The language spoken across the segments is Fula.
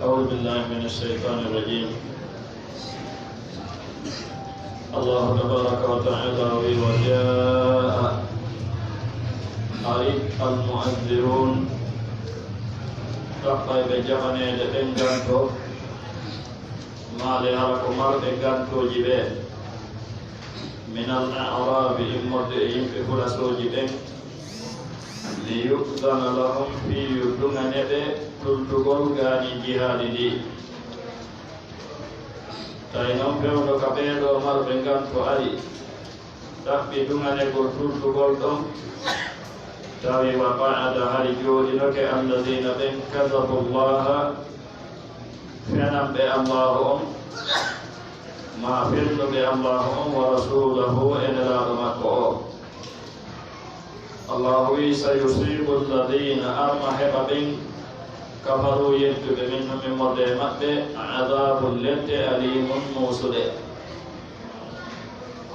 أعوذ بالله من الشيطان الرجيم. الله تبارك وتعالى وجاء أي المؤذرون تقي بجمعني لإنجانتو ما لهرك مرد إنجانتو جبه من الأعراب إمرد في فرسو جبه ليؤذن لهم في يدن نبه تلتقل غاني جهاد دي tainam peuno kapedo mar bengan to ari tapi dungane gol tultu gol dom tawi wa ba'da hari jodi noke alladina ben kadzabu Allah fanam be Allahum ma filnu be Allahum wa rasuluhu enala makko Allahu sayusibu alladina arma ben kafaru yettuɓe min nomin morde maɓɓe adabul ledde alimun musude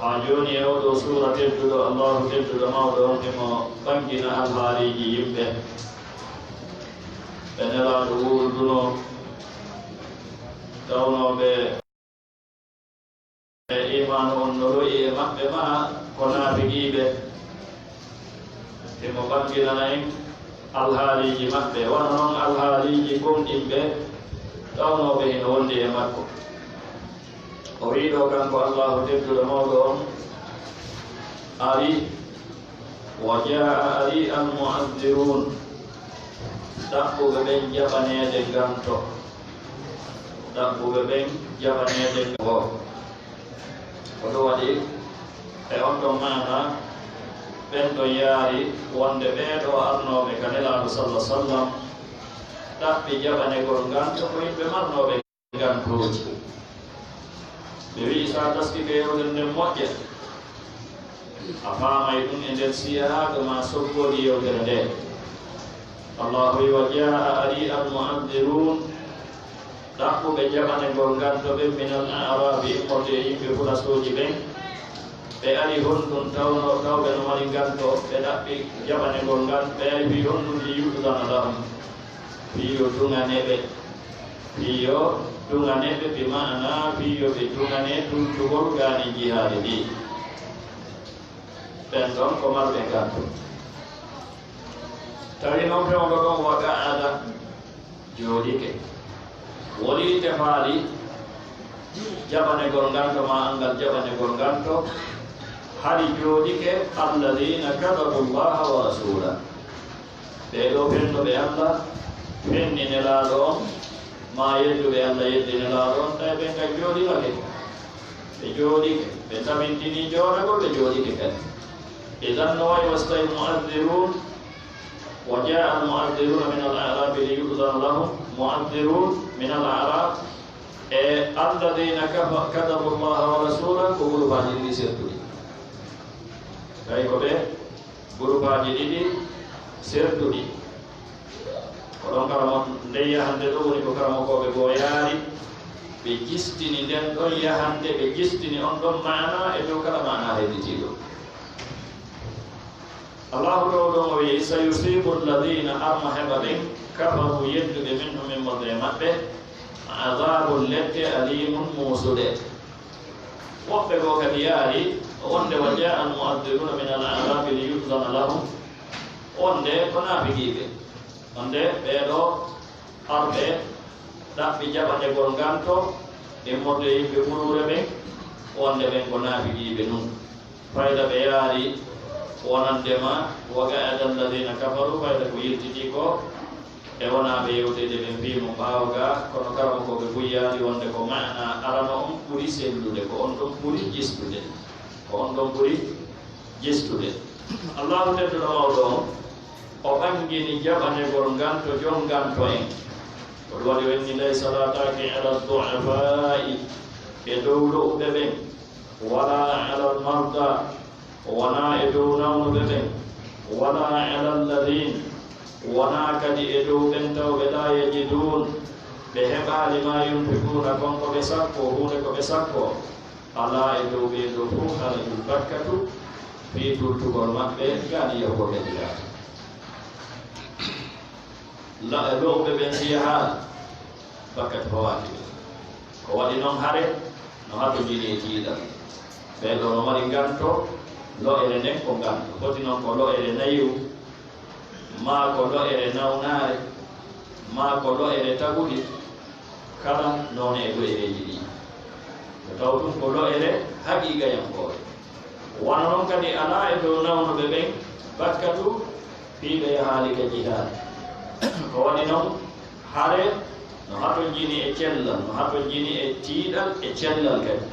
ha joni e oɗo sura tedduɗo allahu tedduɗo mawɗo on emo ɓangina alhaaliji yimɓe ɓe nelaɗo wurduno tawnoɓe e imanu on no royi e maɓɓe ma ko naafigiɓe emo ɓanginana en alhaaliji maɓɓe wona noon alhaaliji gonɗinɓe tawnoɓe hino wondi e makko o wiɗo kanko allahu tedduɗo mawɗo on ari wa jaa ari almu'addirun ɗaɓɓuɓe ɓen jaɓanede ganto ɗaɓɓuɓe ɓen jaɓanede o oɗo waɗi e on ɗon mana ɓen ɗo yaari wonde ɓeeɗo arnoɓe ka nelaɗo sallah sallam ɗaɓɓi jaɓanegol ganto ko yimɓe marnoɓe gantoji ɓe wi sa taskike yewden nden moƴƴe a faamay ɗum e nder siyahaɗo ma soggodi yewtere nde allahu wi wa jaa ari almu'addirun ɗaɓɓuɓe jaɓanegol gantoɓe min al arabi immorde yimɓe fulasoji ɓen ɓe ari honɗum tawɓe no mari ganto ɓe ɗaɓɓi jaɓanegol ngal ɓe ari wi honɗum li yuɗudana lahum fiyo duŋaneɓe fiyo duŋaneɓe bi mana fiyo ɓe duŋane tultugol gani jihaade ɗi ɓen ɗon ko marɓe ganto tawi noon fewgo ɗon waga ada jooɗike woli tefaali jaɓanegol nganto ma angal jaɓanegol nganto hari jooɗike alladina kadabu llaha wa rasula ɓeɗo fennoɓe allah fenni nelaɗo on ma yedduɓe allah yeddi nelaɗo on tawi ɓen kadi jooɗinoke ɓe jooɗike ɓe tabintini jooɗagol ɓe jooɗike kadi idan no wayi wastay mu'addirun wa jaa almu'addiruna min al arabi liyu'dana lahum mu'addirun min al arab e alladina kadabu llaha wa rasula ko groupaji ɗiɗi sertuɗi tawi ko ɓe groupaji ɗiɗi sertuɗi oɗon karamo nden yahande ɗo woni ko karamokoɓe goo yaari ɓe jistini nden ɗon yahande ɓe jistini on ɗon mana e dow kala mana hedditiɗo allahu ɗo ɗon o wi sayusibu alladina arma heɓa ɓen kafaru yedduɓe min ɗumin molde maɓɓe adabul ledde alimun musude woɓɓe goo kadi yaari wonde wa jaa almu'addiruna min al arabi liyu'dana lahum wonde ko naafigiɓe wonde ɓeɗo arɓe ɗaɓɓi jaɓanegol nganto e morde yimɓe ɓurure ɓen wonde ɓen ko naafigiɓe nun fayda ɓe yaari wonandema waga ada alladina kafaru fayda ko yiltiti ko e wonaɓe yewtede ɓe mbimo ɓawga kono karamo koɓe buyyani wonde ko mana arano on ɓuuri sellude ko on ɗon ɓuuri jistude ko on ɗon ɓuuri jistude allahu tedduɗo mawɗo on o ɓangini jaɓanegol nganto jon nganto en oɗo waɗi wenni laysa lataki ala du'afai e dow lowɓe ɓen wala ala almarda wona e dow nawnuɓe ɓen wala ala alladin wona kadi e dow ɓen tawɓe la yajidun ɓe heɓali ma yunfikuna konko ɓe sakko hunde ko ɓe sakko ala e dow ɓe dow fof ala ɗum bakkatu fi turtugol maɓɓe gani yahoɓe ɗiɗa lowɓe ɓen siya haala bakkat fawati ko wadi non hare no hato jini tiida be do no mari ganto lo ere nen ko ganto koti non ko lo ere nayu ma ko lo ere nawnare ma ko lo ere tagudi kala non e do ere jidi taw dum ko lo ere haqiqa yam ko wana non kadi ala e do nawno be ben bakkatu fi be halika jihad ko wadi non hare no hato jini e cellal no hato jini e tiidal e cellal kadi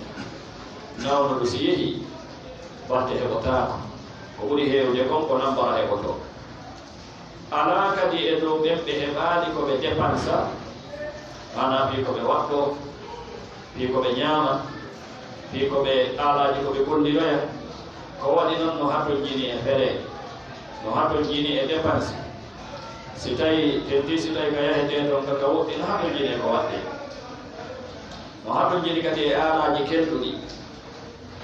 nawno do si yehi batte heɓotako ko ɓuri hewde kon ko nambara heɓoto ala kadi e dow ɓen ɓe heɓaali ko ɓe dépensa mana fi ko ɓe waɗɗo fi ko ɓe ñaama fi ko ɓe alaji ko ɓe golliroya ko waɗi noon no hato jini e fere no hato jini e dépense si tawi tenti si tawi ka yahete ɗon kaka woɗɗi no hato jini ko waɗɗe no hato jini kadi e alaji kelɗuɗi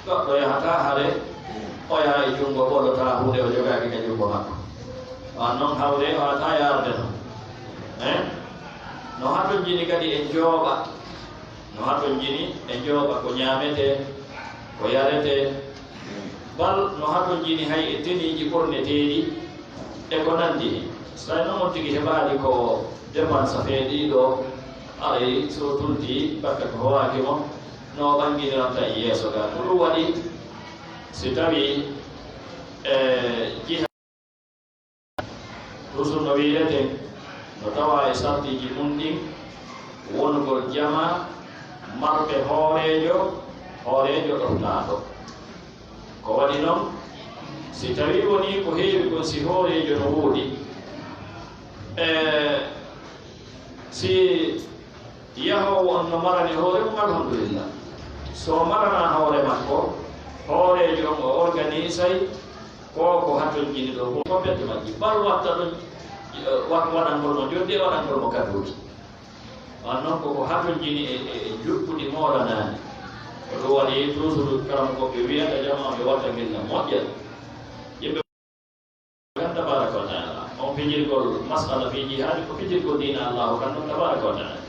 goɗɗo yahata haare o yaha e junngo ɓolota hunde o jogaaki ka junngo makko wan noon hawre o wata yarde no no hato jini kadi e jooɓa no hato jini e jooɓa ko ñaamete ko yarete bal no hato jini hay e teniji ɓorneteeɗi e ko nanndi ni so tawi noon on tigi heɓaali ko dépense feeɗiɗo aray so tulti bakka ko howaaki mo no ɓanginiranta e yeeso ga ko ɗum waɗi si tawi jiha toujours no wiireten no tawa e sartiji mum ɗin wongol jama marɓe hoorejo ɗoftaɗo ko waɗi noon si tawi woni ko heewi kon si hoorejo no woodi si yahowo on no marani hoore mum alhamdulillah so marana hoore makko hoorejo on o organisay ko haton jini ɗo ko ɓedde majji bal watta ɗon waɗangol mo jodde waɗangol mo kaduji wan noon koko haton jini e juɓɓuɗi moolanani ko ɗum waɗi toujours karam koɓe wiyata jamaɓe watta gilla moƴƴal yimɓe kan tabaraka wa taala on fijirgol masala fi jihadi ko fijirgol dina allahu kan noon tabaraka wa taala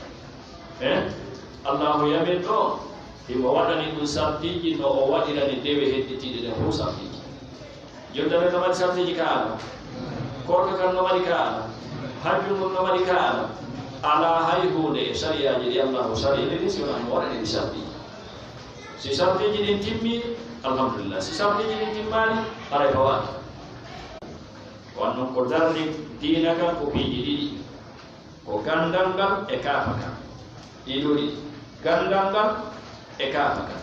allahu yamin ɗo himo waɗani ɗum sartiji no o waɗirani dewe hedditiɗe ɗen fof sartiji joddare no waɗi sartiji ka ala korka kan no waɗi ka ala hajjumum no waɗi ka ala ala hay hunde e sariyaji ɗi allahu sariyaɗi ɗi si wonani mo waɗani ɗi sartiji si sartiji ɗin timmi alhamdulillah si sartiji ɗin timmani aray fawaki wan noon ko darni diina kan ko piiji ɗiɗi ko gandal ngal e kaafa kan ɗiɗoɗi gandal ngal e kaafa kan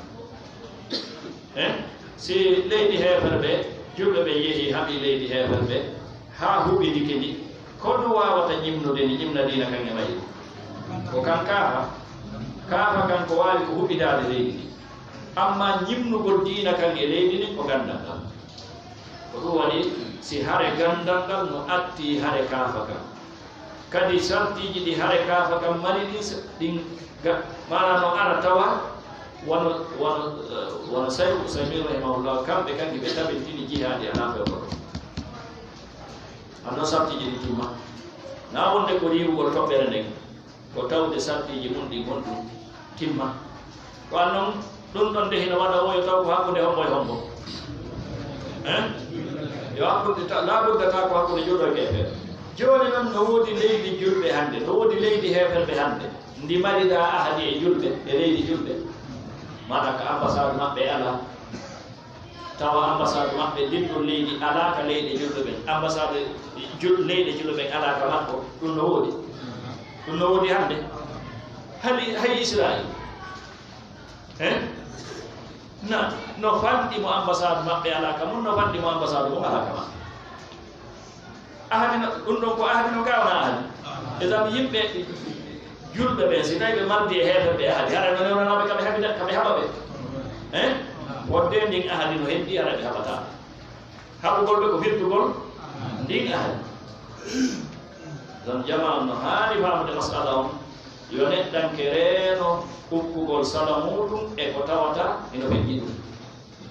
si leydi heferɓe julɓe ɓe yeehi haɓi leydi heferɓe ha huɓidi kedi kono wawata ñimnude ni ñimna dina kan e mayri ko kan kaafa kan ko wawi ko huɓidade leydi ndi amma ñimnugol dina kan e leydi ndi ko gandal ngal ko ɗum waɗi si hare gandal ngal no atti hare kaafa kan kadi sartiji ɗi hare kaafa kan mari ɗin mana no ara tawa wono sayu usaymir rahimahullah kamɓe kanki ɓe tabintini jihadi ala fewgoto anno sartiji ɗi timma na wonde ko riwugol toɓɓere nden ko tawde sartiji mum ɗi gonɗum timma ko annon ɗum ɗon nde hino waɗa oyo taw ko hakkude hombo e hombo yo hakkude laaɓuddata ko hakkude juuɗo e keefeɗe joni noon no woodi leydi julɓe hannde no woodi leydi heferɓe hannde ndi mariɗa ahadi e julɓe e leydi julɓe maɗa ko ambassade maɓɓe ala tawa ambassade maɓɓe ɗinɗon leydi ala ka leyɗe julɓe ɓen ambassade leyɗe julɓe ɓen ala ka makko ɗum no woodi hannde hay israil no fanɗimo ambassade maɓɓe ala ka mum no fanɗimo ambassade mum ala ka maɓɓe ahadi ɗum ɗon ko ahadi no gawna ahadi exemple yimɓe julɓe ɓe si tawi ɓe mardi e heferɓe ahadi hara no newnanaɓe kaɓe haɓa ɓe wonde ndin ahadi no heddi hara ɓe haɓata haɓugol ɓe ko firtugol ndin ahadi donc jama no haani famude masala on yo neɗɗanke reeno hukkugol sala muɗum e ko tawata eno feƴƴi ɗum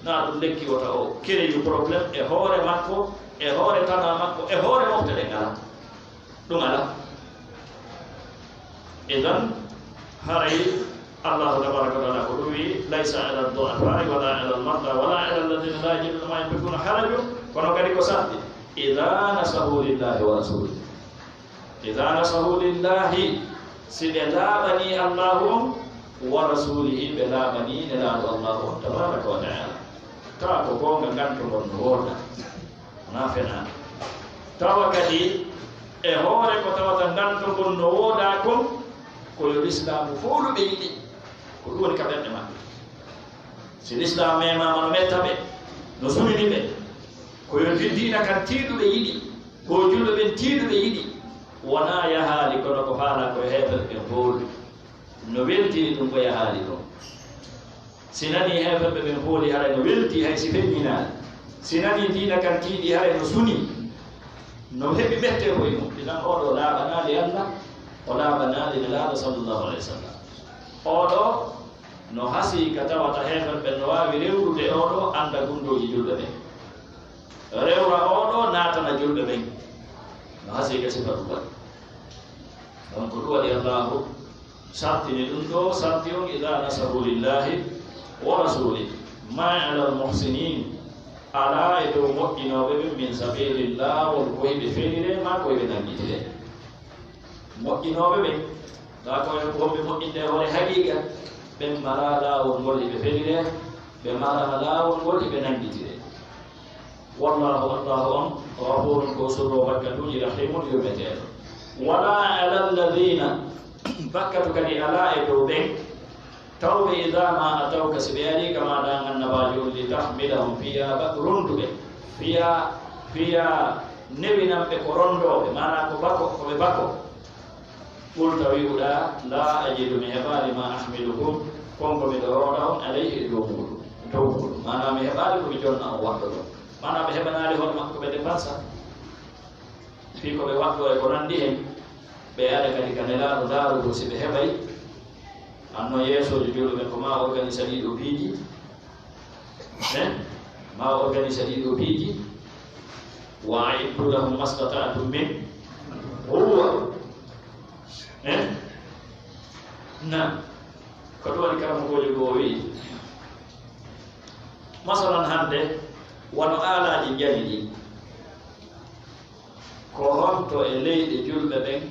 na ɗum lekki wota o créyu probléme e hoore makko e hoore tana makko e hoore mofte ɗen ala ɗum ala e dan هري الله تبارك وتعالى قلوي ليس على الضعفاء ولا على المرضى ولا على الذين لا يجدون ما ينفقون حرج kono kadi ko sabbi idha nasahu lillahi wa rasulihi idha nasahu lillahi side laabani allahu wa rasulihi be laabani nelaɗo allahu tabaraka wa taala tawa ko gonga ganto gon no woda na fena tawa kadi e hoore ko tawata ganto gon no woda kon koyo l'islamu foluɓe yiɗi ko ɗum woni ka ɓerɗe maɓɓe si l'islam memama no mettaɓe no sumini ɓe koyo dina kan tiiɗuɓe yiɗi ko julɓe ɓen tiiɗuɓe yiɗi wona yahaali kono ko faala koye heefere ɓen fooli no weltiri ɗum ko yahaali ɗon si nani heferɓe ɓen hooli haray no welti hay si feññinaali si nani diina kan tiiɗi haray no suni no heɓi ɓette koye mum ɗinan oɗo laaɓanaali allah o laaɓanaali nelaaɗo sallllahu alayhi wa sallam oɗo no hasi ka tawata heferɓe no waawi rewrude oɗo annda gundoji julɓe ɓen rewra oɗo naatana julɓe ɓen no hasi ka sifa ɗum waɗi donc ɗum waɗi allahu sartini ɗum ɗo sarti on ida nasaru lillahi wa rasuli ma ala almuhsinin ala e dow moƴƴinoɓe ɓen min sabilillah won ko hiɓe fewnire ma ko hiɓe nanguitire moƴƴinoɓe ɓen ga koye wonɓe moƴƴinde hoore haqiqa ɓen mala lawol ngol hiɓe fewnire ɓe mala lawol ngol hiɓe nanguitire wallahu allahu on ghafurun ko suro bakkatuji rahimun yurmeteɗo wala ala alladina bakkatu kadi ala e dow ɓen tawɓe ida ma atawka si ɓe ari kama ɗan annabajo li tahmilahum fiya ronduɓe fiya newinanɓe ko rondoɓe mana ko bako koɓe bako ɓurta wi'uɗa la ajidu mi heɓali ma ahmilukum konko miɗo roɗa on alayhi e dow muɗum mana mi heɓali komi jonna on waɗɗo ɗon mana ɓe heɓanali hono makko ɓe dépensa fi koɓe waɗɗo e ko nandi hen ɓe ada kadi ka nelaɗo daarugo si ɓe heɓay anno yeesojo julɓe ko ma organise ɗiɗo piiji ma organise ɗiɗo piiji wa aiddu lahum mastata'tum min quwwa na ko ɗum waɗi karamogojo goo wi masalan hande wono aalaji jani ɗi ko honto e leyɗe julɓe ɓen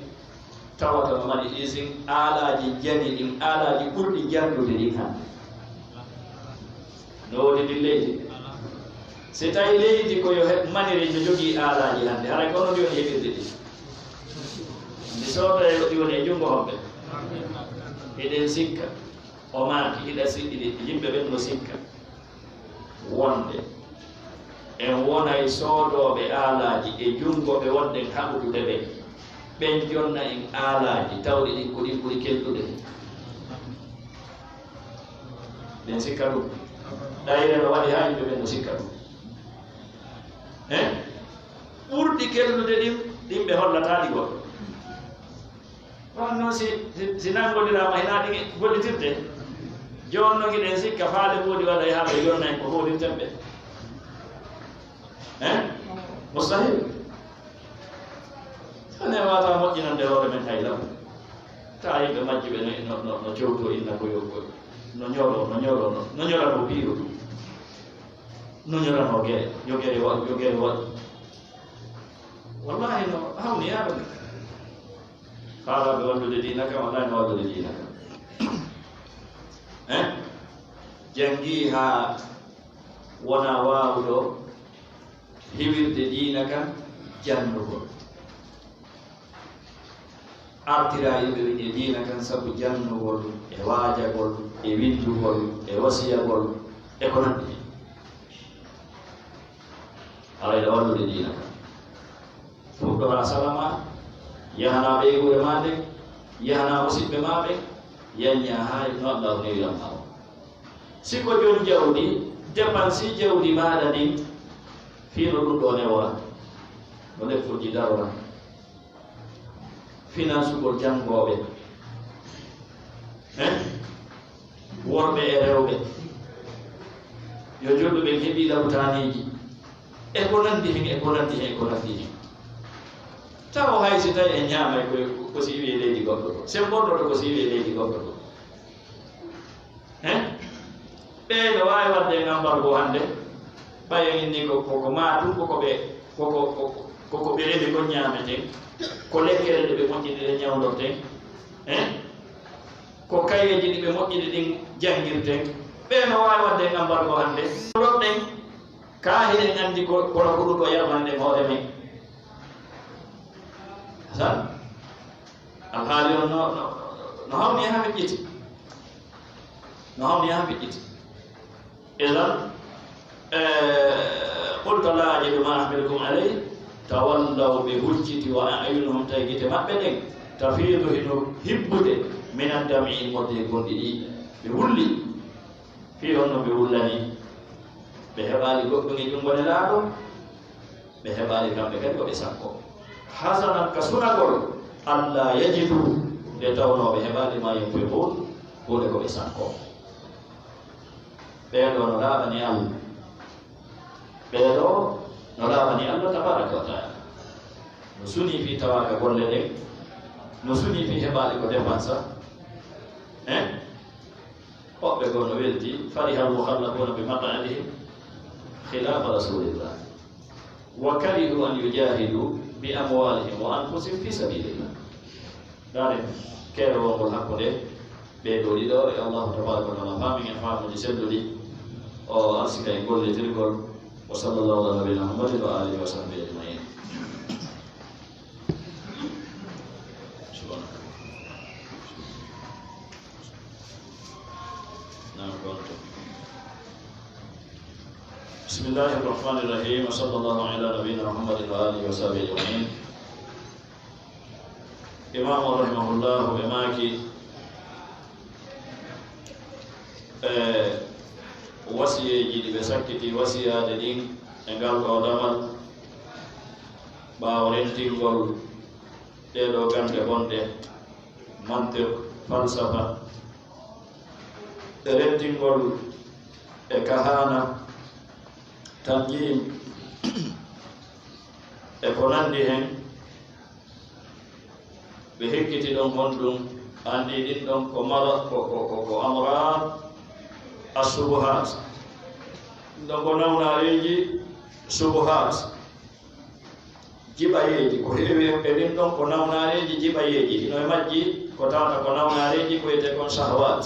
tawata no mani isin aalaji jani ɗin aalaji ɓurɗi jandude ɗin hande no woni ɗin leydi si tawi leydi koyo maniri no jogii aalaji hande haray kono ndi woni heɓirde ɗi ndi sooda ɗi woni e junngo hoɓɓe eɗen sikka o maaki hiɗa siɗɗiɗi yimɓe ɓen no sikka wonde en wonay soodoɓe aalaji e junngo ɓe wonɗen haɓutude ɓen ɓen jonna en aalaji tawɗi ɗin ko ɗin ɓuri kelɗude ɓen sikka ɗum ɗayre no waɗi ha yimɓe ɓen no sikka ɗum ɓurɗi kellude ɗin ɓe hollataɗi goɗɗo on noon si nanngodirama hena ɗi gollitirde joni no giɗen sikka faale woodi waɗa e haɓe yonna en ko hoɗirten ɓe mustahil ane wata moƴƴinande hoore men hay lam ta yimɓe majji ɓe no cewto inna koyo no ñorano piiro no ñorano guere yo guere waɗi wallahi no hawni yaɗo haalaɓe wallude dina kam wallahi no wallude dina kam jangi ha wona wawuɗo hiwirde dina kam jannugol artira yimɓe wiɗe dina kan sabu jannugol e waajagol e windugol e wasiyagol e ko nandi alayɗa wallude dina kan fuɗɗora salama yahana ɓeygure ma nden yahana musidɓe ma ɓe yañña ha no allah newiranma o siko joni jawdi dépensi jawdi maɗa ndin fiino ɗum ɗo newora no leffuji darora finance ugol janngoɓe worɓe e rewɓe yo julɓe ɓen heeɓi lawtaniji e ko nandi hen e ko nandi hen e ko nandi hen taw hay si tay en nyama ko si wi leydi goddo se boddo ko si wi leydi goddo be do way wadde ngambal go hande baye inni ko maatu ko be rebe ko nyamete ko lekkere be moƴƴinde de nyawdorte ko kayeji ɗi ɓe moƴƴide ɗin jangirten ɓe no wawi wadde ngambal go hande ɗoɗɗen ka hiɗen andi kono ko ɗum ɗo yarmande hoore men tan alhaali on no hawni ha feƴƴiti no hawni ha feƴƴiti idan qulta la ajidu ma ahmilukum alayh tawallaw ɓe hucciti wa ayunuhum tawi gite maɓɓe ɗen tafiidu hino hibbude min addami modde gonɗi ɗi ɓe wulli fi honno ɓe wullani ɓe heɓali goɗɗum e junggone laaɗo ɓe heɓali kamɓe kadi koɓe sakko hasanan ka sunagol allah yajidu nde tawnoɓe heɓali ma yunfiqun kuuɗe koɓe sakko ɓeeɗo no laaɓani allah ɓeeɗo no laaɓani allah tabaraka wa taala no suni fi tawaka golle ɗen no suni fi heɓali ko dépense hoɓɓe goo no welti fariha almukhallafuna bi maq'adihim khilafa rasulillah wa karihu an yujahidu bi amwalihim wa anfusihim fi sabilillah dane kere wongol hakkude ɓeeɗo ɗiɗo e allahu tabaraka wa taala famin en faamuji selluɗi o arsika e golletirgol wa sallallahu ala nabiyina muhammadin wa alihi wa sahbihi ajmain بسم الله الرحمن الرحيم وصلى الله على نبينا محمد وآله وصحبه أجمعين. إمام رحمه الله بماكي wasiye jiɗi ɓe sakkiti wasiyade ɗin e ngal ɗo damal ɓaawo rentingol ɗeɗo gande bonɗe mantiq falsafa e rentingol e kahana tanjim e ko nandi hen ɓe hekkiti ɗon honɗum andi ɗin ɗon ko mara ko amrat asubuhat ɗon ko nawnareji subuhat jiɓayeji ko heewi e ɗin ɗon ko nawnareji jiɓayeji ino e majji ko tawta ko nawnareji ko wiyete kon shahwat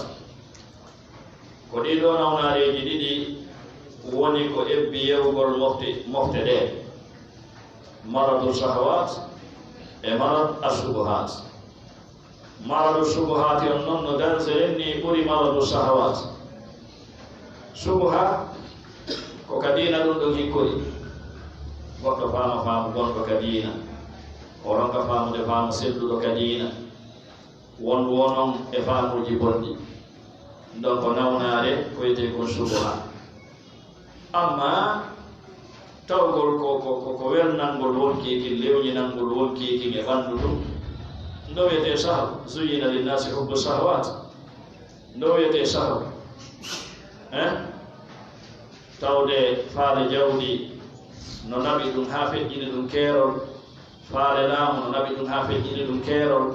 ko ɗiɗo nawnareji ɗiɗi woni ko ebbi yewgol mofte ɗe maradu shahwat e marad asubuhat maradu subuhati on noon no danseren ni ɓuri maradu shahwat subuha ko kadina ɗum ɗon hikkori goɗɗo faamu gonɗo kadina o ronka faamude faamu sedduɗo kadina wondu wonon e faamuji bonɗi ɗon ko nawnare ko wiyete kon subuha amma tawgol ko welnangol wonkikin lewñinangol wonkikin e ɓanndu ɗum ndo wiyete sahw zuyina linnasi hubbu shahwat ndo wiyete sahw tawde faale jawdi no naɓi ɗum ha feƴƴini ɗum keerol faale laamu no naɓi ɗum ha feƴƴini ɗum keerol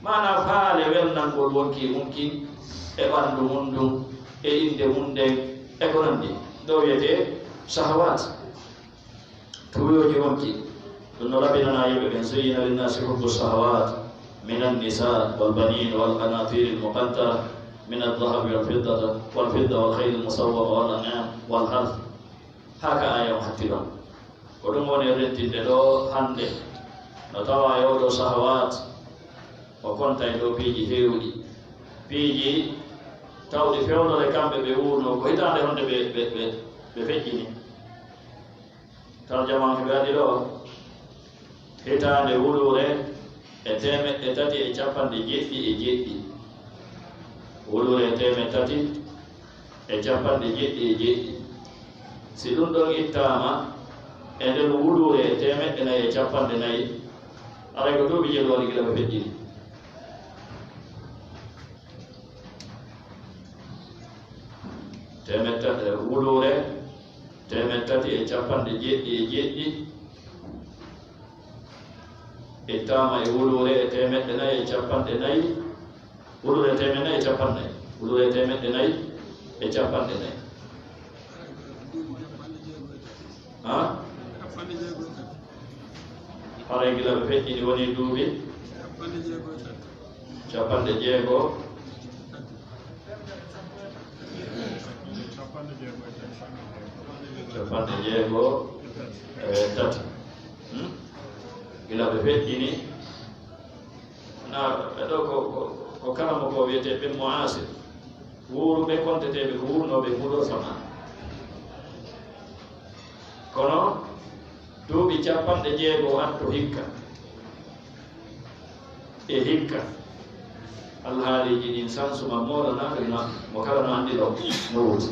mana faale welnangol wonki mumkin e ɓanndu mum ɗum e inde mum nden e ko nandi ɗo wiyete shahwat tuyoji wonki ɗum no laɓinana yimɓe ɓen zuyina linnasi hubbu shahwat min annisa walbanin walqanatir almuqantara من الذهب والفضة والخيل المصومة والأنعام والحرث هكا آية محتلون ودون وني رنتinde ɗo hande no tawa yowɗo shahawat o konta e dow piiji heewɗi piiji tawɗi fewnore kamɓe ɓe wuurno ko hitande honde ɓe feƴƴini tarjaman ko ɓe waɗi ɗo hitande wulure e 337 wulure 337 si ɗum ɗon ittama e nder wulure 450 aray ko duuɓi jeeɗiɗi gila ɓe feƴƴini wulure 337 ittama e wulure e temedde nayi e capanɗe nayi wulure temed nayi e capanɗe nayi wulure temedde nayi e capanɗe nayi ha haray gila ɓe feƴƴiɗi woni duuɓi capanɗe jeegoo capanɗe jeegoo e tati gila ɓe feƴƴini na ɓeɗo ko kala mo ko wiyete ɓen mo asir wuuruɓe konteteɓe ko wurnoɓe muɗo sama kono duuɓi capanɗe jeegoo atto hikka e hikka alhaaliji ɗin sansuma moɗanaɗuma mo kala no anndi ɗo no wuti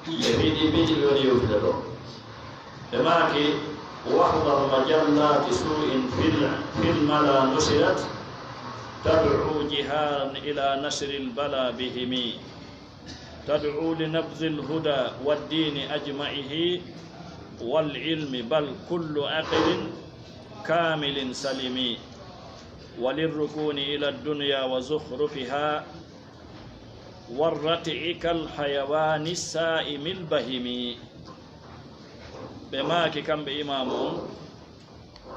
e fiɗi miji ɓe woni yewtude ɗo ɓe maaki wahdar majallati su'in fil mala nusirat tad'u jiharan ila nasri lbala bihimi tad'u linabzi lhuda waddini ajma'ihi والعلم بل كل عقل كامل سليم وللركون إلى الدنيا وزخرفها والرتع كالحيوان السائم البهيم بماك كم بإمام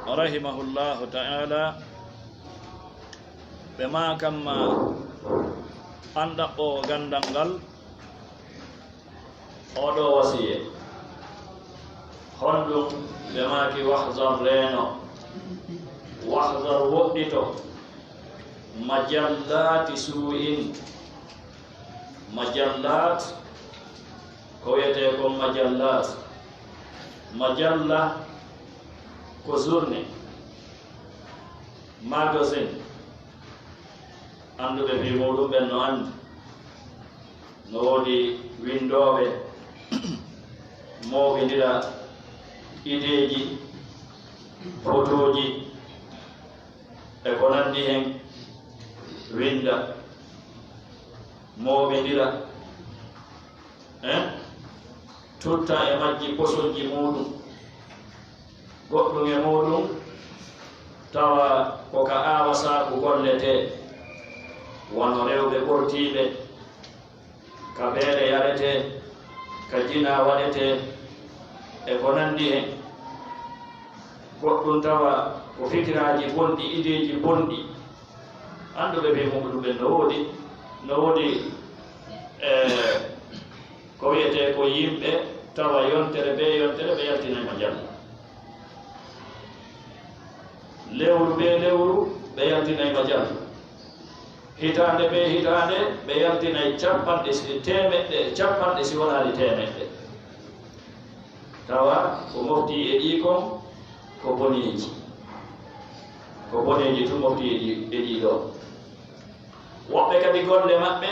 رحمه الله تعالى بما كما أندقو غندنغل أودو وسيه honɗum ɓe maaki wahzar reeno wahzar woɗɗito majallati su'in majallat ko wiyete kon majallat majalla ko journée magasin annduɓe fi muɗum ɓen no anndi no woodi windoɓe mawɓindira ideji photoji e ko nandi hen winda mawɓindira tutta e majji posoji muɗum goɗɗum e muɗum tawa koka awa saku gollete wono rewɓe ɓortiɓe ka beele yarete ka jina waɗete e ko nandi hen goɗɗum tawa ko fikiraji bonɗi ideji bonɗi annduɓe ɓe muɗuɓe no woodi ko wiyete ko yimɓe tawa yontere ɓe yaltinayma jalla lewru ɓe yaltinayma jalla hitande ɓe yaltinay capanɗe capanɗe si wonani temeɗɗe tawa ko mofti e ɗi kon ko boneji tu mofti e ɗi ɗo woɓɓe kadi golle maɓɓe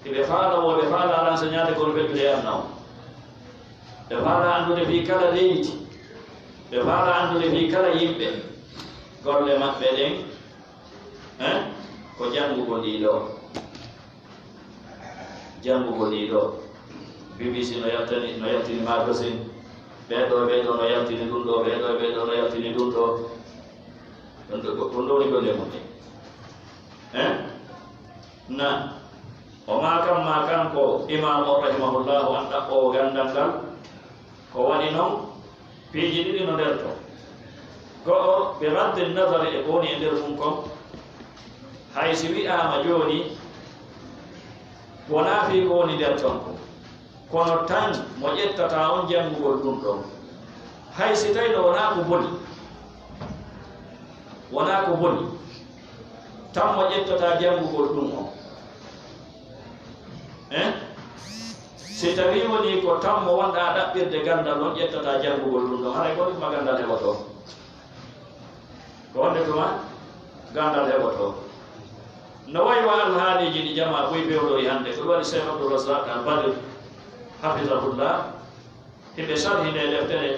eɓe faalawoɓe faala renseignaade kono ɓeddude annaw ɓe faala anndude fi kala leydi ɓe faala anndude fi kala yimɓe golle maɓɓe ɗen ko janngugo ɗiɗo BBC no yaltini magasin ɓeɗo no yaltini ɗum ɗo ɓeɗo no yaltini ɗum ɗo ɗum ɗo woni golle mum na o ma kanko imam o rahimahullahu an ɗaɓɓowo gandal ngal ko waɗi noon piiji ɗiɗi no nder to go'o ɓe radde nadare e ko woni e nder mum kon hay si wi'ama joni wona fi ko woni nder ton ko kono tan mo ƴettata on janngugol ɗum ɗon hay si tawi no wona ko boni tan mo ƴettata janngugol ɗum on si tawi woni ko tan mo wonɗa ɗaɓɓirde gandal on ƴettata janngugol ɗum ɗon haray goɗɗuma gandal heɓoto ko wonde tuma gandal heɓoto no wayi wa alhaaliji ɗi jama boyi pewɗo e hannde ko waɗi cheikh abdourasaq al badr hafidahullah hiɓe sarhine deftere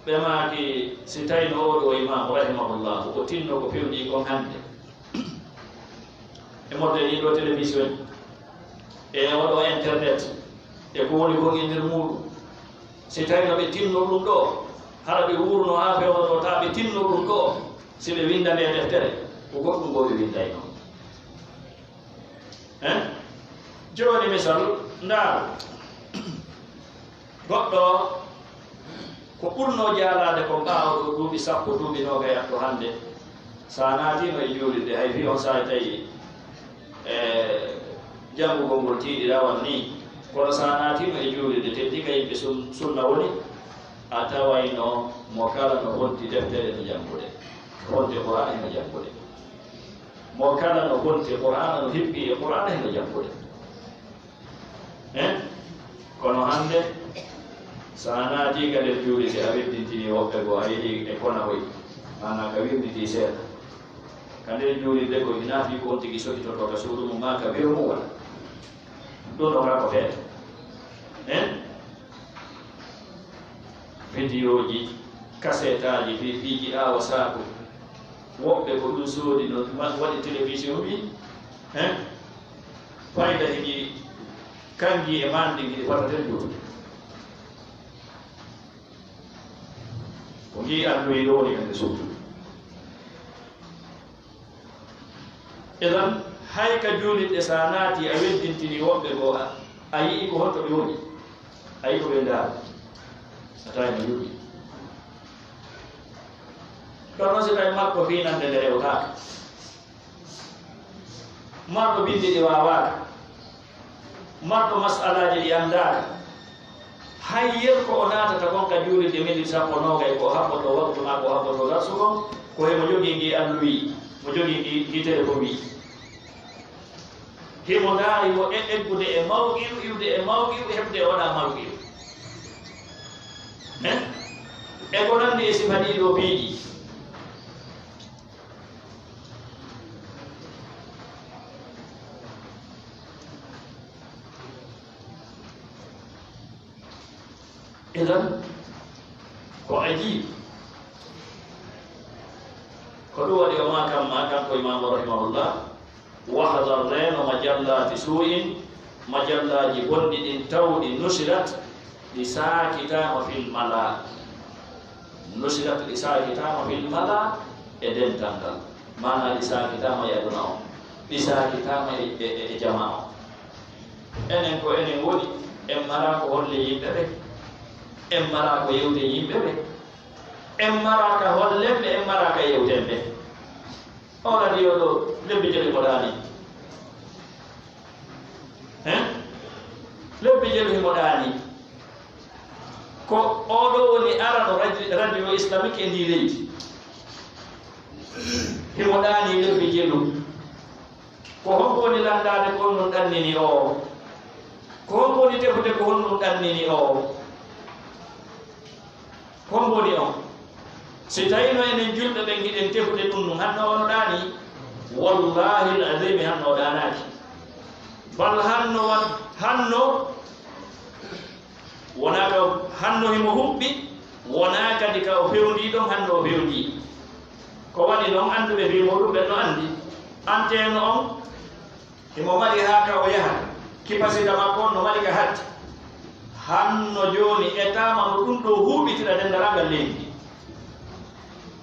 ɓe maaki si tawino oɗo imam rahimahullah o tinno ko pewɗi kon hannde e modde ɗiɗo télévision e oɗo internet e ko woni kon e nder muɗum si tawino ɓe tinno ɗum ɗo hara ɓe wurno ha pewnoto ta ɓe tinno ɗum ɗo si ɓe winda nde deftere ko goɗɗum go ɓe windayno joni misal ndaaru goɗɗo ko ɓurno jaalade ko ɓaawoɗo duuɓi sappo duuɓi noga yatto hannde sa naatino e juulirde hay fi on saha tawi janngugol ngol tiiɗi rawan ni kono sa naatino e juulirde teddi ka yimɓe sunna woni a tawayno mo kala no honti deftere no janngude honte qur'ana heno janngude mo kala no honti qur'ana no hippi e qur'ana heno janngude kono hannde sa naati ka nder juulirde a weddintini woɓɓe goo a yehi e kona hoy mana ka wirditi seeɗa ka nder juulirde ko inaafi ko on tigi sohitoto ka suudu mum ma ka wew mum wala ɗum ɗo kala ko feeta vidéo ji kasetaji fiiji awa saako woɓɓe ko ɗum soodi no waɗi télévision wi fayda hiji kanji e manɗi giɗi fataten juutude ko ngi andoyi ɗo woni kande suudu eɗan hay ka juulirɗe sa naati a weddintini woɓɓe goo a yii ko honto ɓe woni a yii ko ɓe ndaari a tawi no yuɓi ɗon noon si tawi makko finande nde rewtaaka marɗo bindi ɗi wawaaka marɗo masalaji ɗi anndaaka hay yer ko o naatata kon ka juulirde minute sappo nogay ko haɓɓoto waktu ma ko haɓɓoto garsugon ko hemo jogii ngi alluyi mo jogii ngi téléphone wi himo ndaari mo eggude e mawqiru iwde e mawqiru heɓde e waɗa mawqiru e ko nanndi e sifa ɗiɗo piiɗi idan ko ajib ko ɗum waɗi o ma kanko imamu rahimahullah wahdar reno majallati su'in majallaji bonɗi ɗin tawɗi nusirat ɗi saakitama fil mala nusirat ɗi saakitama fil mala e dental ngal mana ɗi saakitama e aduna o ɗi saakitama e jama o enen ko enen woni en mara ko holle yimɓe ɓe en mara ko yewte yimɓe ɓe en mara ka hollemɓe en mara ka yewten ɓe on radio ɗo lebbi jeli ko ɗaani lebbi jeli himo ɗaani ko oɗo woni arano radio islamique e ndi leydi himo ɗaani lebbi jelu ko honko woni landade ko honɗum ɗannini o ko honko woni tefude ko honɗum ɗannini o honko woni on si tawino enen julɓe ɓe giɗen tefude ɗum ɗum hanno ono ɗaani wallahi l'azimi hanno o ɗaanaaki bal hanno wona ka hanno himo huɓɓi wona kadi ka o fewndi ɗon hanno o fewndi ko waɗi noon annduɓe fimo ɗum ɓen no anndi anteno on himo maɗi haa ka o yaha kipasida makko on no maɗi ka hatti hanno jooni etama no ɗum ɗo huuɓitira dendarangal leydi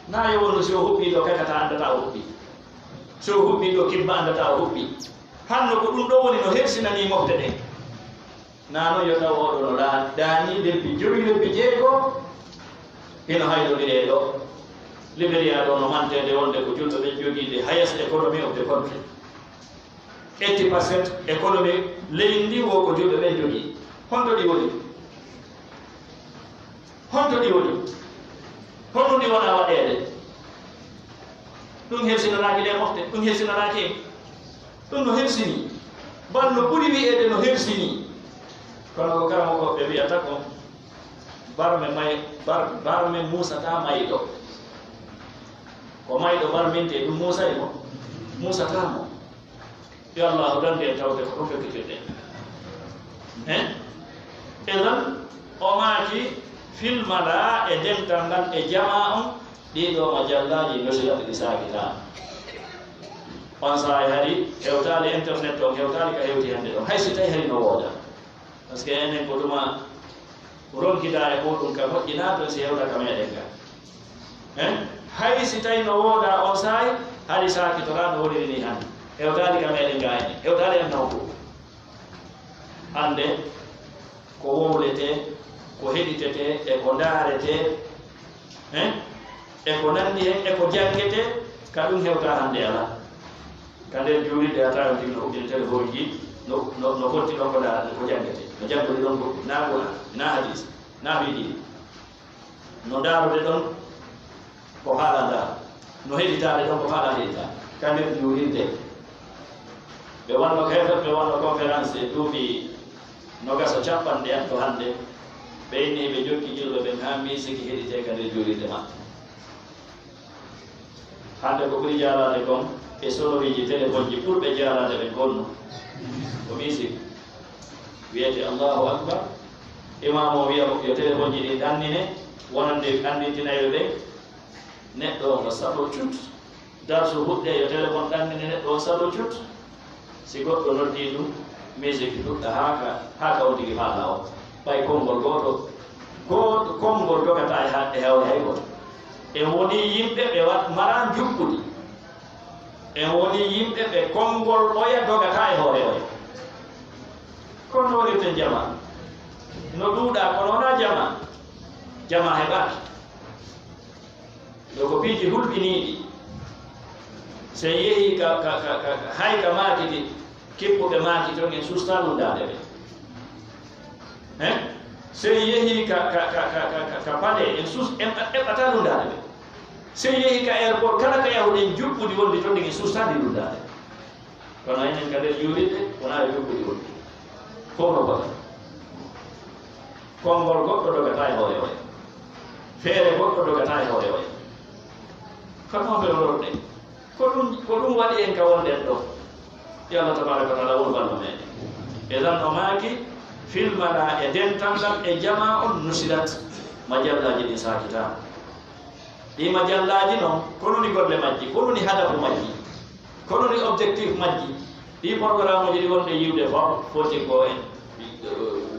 na yowno si o huɓɓi ɗo kakata andata o huɓɓi so o huɓɓi ɗo kibba andata o huɓɓi hanno ko ɗum ɗo woni no hersinani mofte ɗen nano yo taw oɗo no daani lebbi joyi lebbi jeego hino haydodire ɗo libéria ɗo no mantede wonde ko julɓe ɓe jogiide highest economy of the country 80% économie leydi ndi wo ko julɓe ɓe jogii honto ɗi woni honto ɗi woni honɗum ɗi wona waɗede ɗum hersinanaki ɗe mofte ɗum hersinanaki ɗum no hersini bal no ɓuri wi'ede no hersini kono ko karamo ko ɓe wiyata ko barme musata mayɗo ko mayɗo barminte ɗum musay mo musatamo yo allahu dande en tawde ko ɗum fekkitirɗen eɗan o maaki filmala e dental ngal e jama on ɗiɗo majallaji nosirata ɗi saakitama on saha hari hewtali internet on hewtali ka hewti hande ɗon hay so tawi hari no wooda par ce que enen ko ɗuma ronkita e muɗum ka moƴƴina to si hewta ka meɗen ga hay si tawi no wooda on saahi haɗi sakitora no woniri ni hannde hewtali ka meɗen ga ene hewtali en taw ko hannde ko wowlete ko heɗitete e ko ndaarete e ko nanndi hen e ko janngete ka ɗum hewta hannde ala ka nder juulide a tawa tigi no huɓɓini téléphone ji no fotti ɗon ko ndaarate ko janngete no janngode ɗon ko na gona na hadis na wiiɗi no ndaarode ɗon ko haala ndaar no heɗitaade ɗon ko haala heɗita ka nder juulirde ɓe wonno hefe ɓe wonno conférence e duuɓi nogaso capanɗe en to hannde ɓe inni ɓe jokki julɓe ɓen ha misiki heɗite ka nder juulirde maɓɓe hannde ko ɓuri jarade kon e sonoriji téléphone ji ɓurɓe jarade ɓe gonno ko misiki wiyete allahu akbar imam o wiya yo téléphone ji ɗi ɗannine wonande anndintinayo ɓe neɗɗo o ko saɗo cut darso huɗɗe yo téléphone ɗannine neɗɗo o saɗo cut si goɗɗo noddi ɗum musique ɗuɗɗa ha ka o tigi haala o ɓay konngol gooto konngol dogata e hewre hay goto en woni yimɓe ɓe mara juɓɓudi en woni yimɓe ɓe konngol oya dogata e hoore oya kono wonirten jama no ɗuuɗa kono wona jama heɓaki ɗo ko piiji hulɓiniiɗi so yehi hay ka maakiti kippuɓe maaki ton en susta lundade ɓe so yehi ka paɗe en ɗeɓɓata lundade ɓe so yehi ka airport kala ka yahuɗen juɓɓudi wonde ton ɗen en sustadi lundade kono enen ka nder juuɗiɗe wona e juɓɓudi wonde fof no gota konngol goɗɗo dogata e hoore oye feere goɗɗo dogata e hoore oye kono ɓe lorɗe ko ɗum waɗi en ka wonden ɗo yo allah tabaraka wa taala won ballo meɗen e tan no maaki filmana e dentandal e jama on nusirat majallaji ɗi sakitama ɗi majallaji noon kononi golle majji kononi hadafu majji kononi objectif majji ɗi programme uji ɗi wonde yiwde fof foti ko en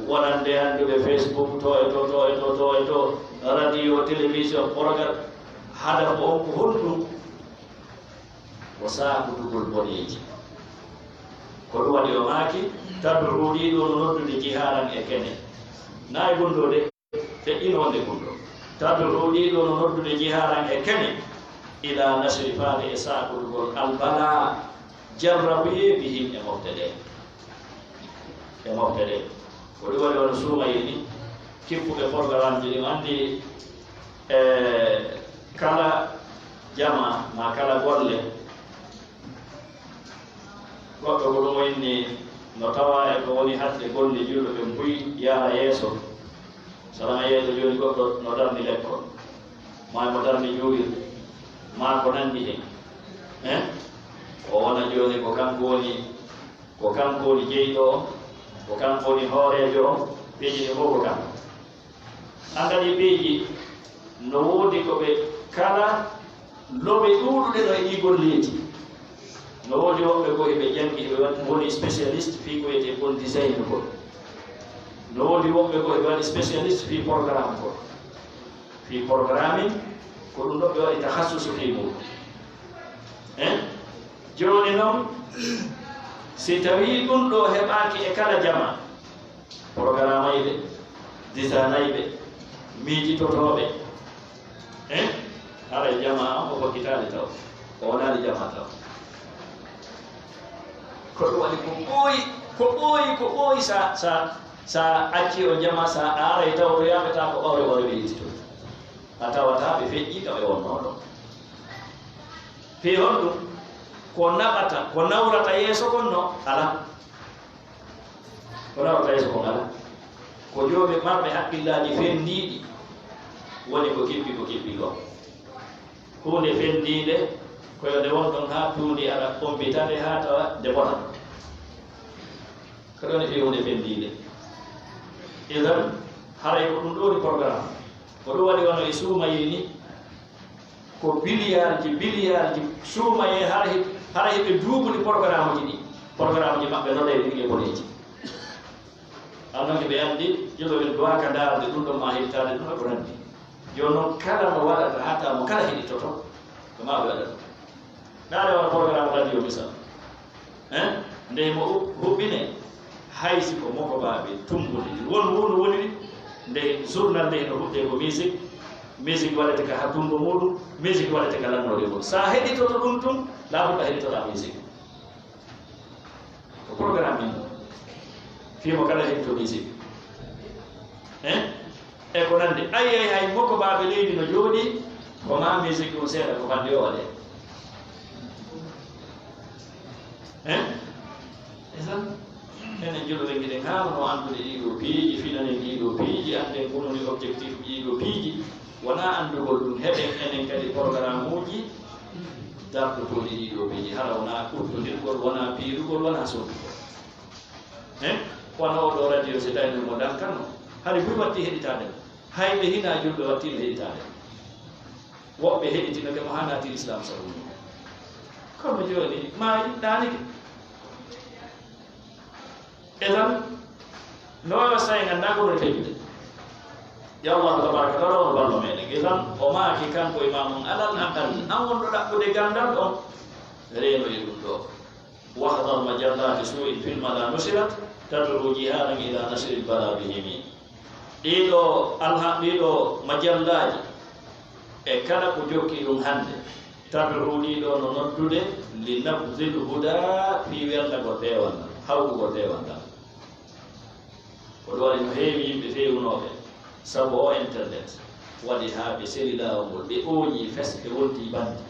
wonande anduɓe Facebook to e to radio télévision programme hadafu on ko honɗum ko sakutugol boneji ko ɗum waɗi o maaki tadru ɗiɗo no noddude jiharan e kene nayi gundode feƴƴino wonde gundo tadru ɗiɗo no noddude jiharan e kene ila nasri faade e sakutugol albala jarrabuye bihim e mofte ɗe ko ɗum waɗi ono suumayini kippuɓe programme ji ɗin andi kala jama ma kala golle goɗɗo ko ɗum inni no tawa e ko woni hadde golle julɓe ɓe mbuyi yaha yeeso salama yeeso joni goɗɗo no darni lekkol ma mo darni juulirde ma ko nanndi hen o wona joni ko kanko woni jeyɗo o ko kanko woni hoorejo o piiji ɗi fof ko kanko andani piiji no woodi ko ɓe kala loɓe ɗuuɗuɗe no e ɗi golleji no woodi woɓɓe ko eɓe jangi eɓe woni spécialiste fi ko wiyete bon design ko no woodi woɓɓe ko eɓe waɗi spécialiste fi programme ko fi programming ko ɗum ɗo ɓe waɗi tahassusu fi muɗum joni noon si tawi ɗum ɗo heɓaki e kala jama programme ayɓe design ayɓe miijitotoɓe ara jama o hokkitali taw o wonani jama taw ko ɗum waɗi ko ɓooyi sa acci o jama sa aray taw to yaɓeta ko ɓawre ɓe yittito a tawata ɓe feƴƴi ka ɓe wonnoɗo fi hon ɗum ko naɓata ko nawrata yeeso kon no ala ko nawrata yeeso kon ala ko jooɓe marɓe haqqillaji fendiɗi woni ko kippi ko hunde fendiɗe koyo nde won ɗon ha tuundi aɗa ɓombitade ha tawa nde bona ko ɗon fi hunde fendiɗe idan haray ko ɗum ɗoni programme ko ɗum waɗi wono e suumayini ko biliyarji suumaye hara heɓe duuɓuɗi programme ji ɗi programme ji maɓɓe noɗe ɗiɗi boneji annoke ɓe andi jogo ɓe dowa ka darde ɗum ɗon ma heɗitade ɗum ko nandi jonon kala mo waɗata hatta mo kala heɗitoto ko ma ɓe waɗata naare wona programme radio misal nde mo huɓɓine haysi ko moko baɓe tumbude won wondu woniri nde journal nde no huɓɓe ko musique waɗete ka hakkundu muɗum musique waɗete ka lannode muɗum sa heɗitoto ɗum tum laabuɗa heɗitoɗa musique ko programme min fimo kala heɗito musique e ko nande ayey hay moko baɓe leydi no jooɗi ko ma musique ɗum seeɗa ko hande o waɗe enen joɗoɓe giɗen haamano andude ɗiɗo piiji finanen ɗiɗo piiji anden gononi objectif ɗiɗo piiji wona andugol ɗum heɓen enen kadi programme uji dardutoɗi ɗiɗo piiji hara wona ɓurtodirgol wona piirugol wona sondugol wona oɗo radio so tawino mo dankanno haɗa buy watti heɗitade hayɓe hina julɓe wattino heɗitade woɓɓe heɗitinoke mo ha natir islam sabu kono joni ma ɗanike etan no say ganda kono tejude ya Allah tabaraka taala on ballo meɗen etan o maaki kanko e mamum alal aqal an wonɗo ɗaɓɓude gandal on reeno e ɗum ɗo wahdar majallati su'in filma la nusirat tad'u jihadan ila nasri lbala bihimi ɗiɗo majallaji e kala ko jokki ɗum hande tad'u ɗiɗo no noddude li nabdil huda fi welnagol pewandal hawgugol pewandal ko ɗo waɗi no heewi yimɓe fewunoɓe sabu o internet waɗi ha ɓe seri lawol ngol ɓe ooñi fes ɓe wonti bandi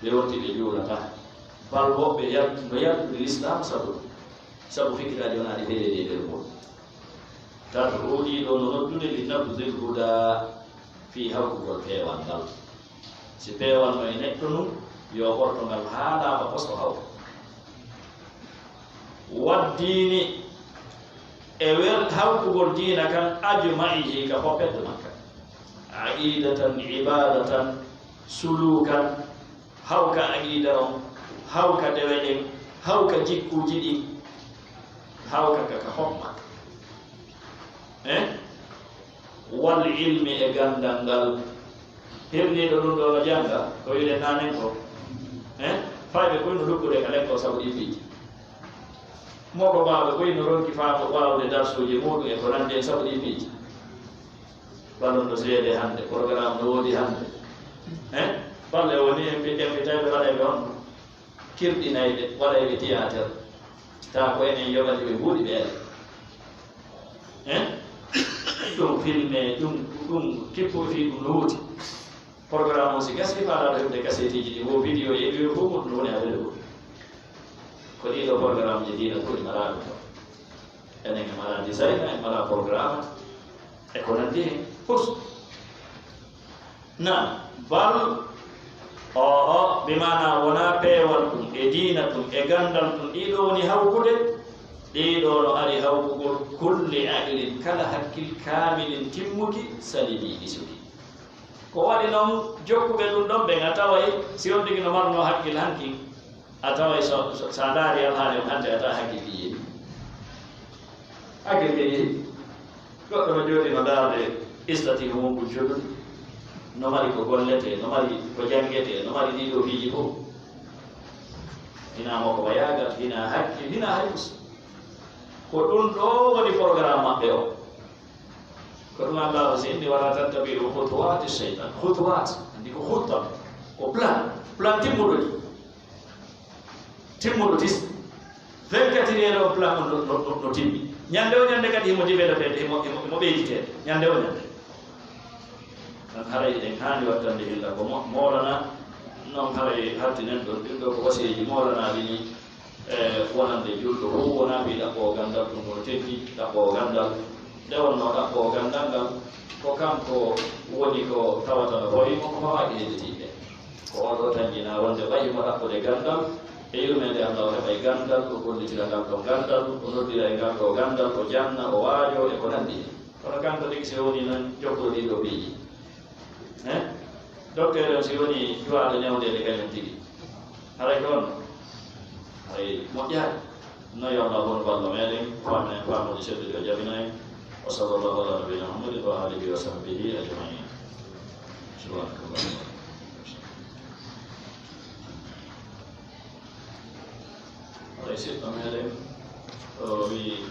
ɓe wonti ɓe juulata bal woɓɓe no yaltude l'islam sabu fikiraji wonaɗi feereede e nder ngol tan ruuɗiɗo no noddude li nabdil huda fi hawgugol pewandal si pewal no e neɗɗo num yo ɓortongal ha laaɓa posto hawta waddini e wel hawtugol diina kan ajma'ihi ka hoppedde makka aqidatan ibadatan sulukan hawka aqida on hawka deweɗen hawka jikkuji ɗi hawka ka hoppa wal ilmi e gandal ngal hirniɗo ɗum ɗo no janga ko wiɗe nanen ko fayɓe koyno luggude ka lekko sabu ɗi piiji moko baɓe koyno ronki faamo wawde darsuji muɗum e ko nandi en sabu ɗi piiji balon no seede hande programme no woodi hande balle woni en tawɓe waɗayɓe on kirɗinayɓe waɗayɓe théâtre ta ko enen yoɓati ɓe mbuuɗi ɓeere ɗum filme ɗum kippo fi ɗum no wuti programme o si gasi faalaɗo heɓde kasetiji ɗi wo vidéo e ɓe fof muɗum woni a weɗo ko ɗiɗo programme ji diina kodi mala ɗum ɗo enen e mala design e mala programme e ko nandi hen fof na bal o bimana wona peewal ɗum e diina ɗum e gandal ɗum ɗiɗo woni hawgude ɗiɗo no ari hawgugol kulle aqlin kala hakkil kamilin timmuki salimi isuki ko waɗi noon jokkuɓe ɗum ɗon ɓen a taway si on tigi no marno hakkil hanki a taway sa daari alhaali on hande a tawa hakkil ɗi yeehi hakkil ɗi yeehi goɗɗo no jooɗi no darde istatif mum joɗum no mari ko gollete no mari ko jangete no mari ɗiɗo fiiji fof hina moko wayagal hina hakkil hina hayus ko ɗum ɗo woni programme maɓɓe o ko ɗum Allah si inni wala tattabi'u khutuwati shaytan khutuwat andi ko khutta ko plan timmuɗo tis 24 heures o plan no timmi ñande o ñande kadi himo développede himo ɓeyditede ñande o ñande tan haray eɗen haani wattande hilla ko moolana noon haray hattinen ɗon ɗin ɗo ko waseji moolanaɓe ni wonande julɗo fof wona mbi ɗaɓɓo gandal ɗum kono teggi ɗaɓɓo gandal nde wonno ɗaɓɓo gandal ngal ko kanko woni ko tawata no hoyimo ko fawaɗi hedditiɓe ko oɗo tanjina wonde ɓayimo ɗaɓɓude gandal e yurmede Allah o heɓay gandal o gollitira ngal ɗo gandal o noddira e ngal ɗo gandal o janna o waajo e ko nandi kono kanko tigi si woni noon jokkoɗo ɗiɗo piiji docteur on si woni cuwaɗo newndede kañum tigi haray ɗon hay moƴƴaani no ya Allah bon ballo meden famne famo di sedde do jabinay wa sallallahu ala nabiyina muhammad wa alihi wa sahbihi ajma'in subhanallahi wa bihamdihi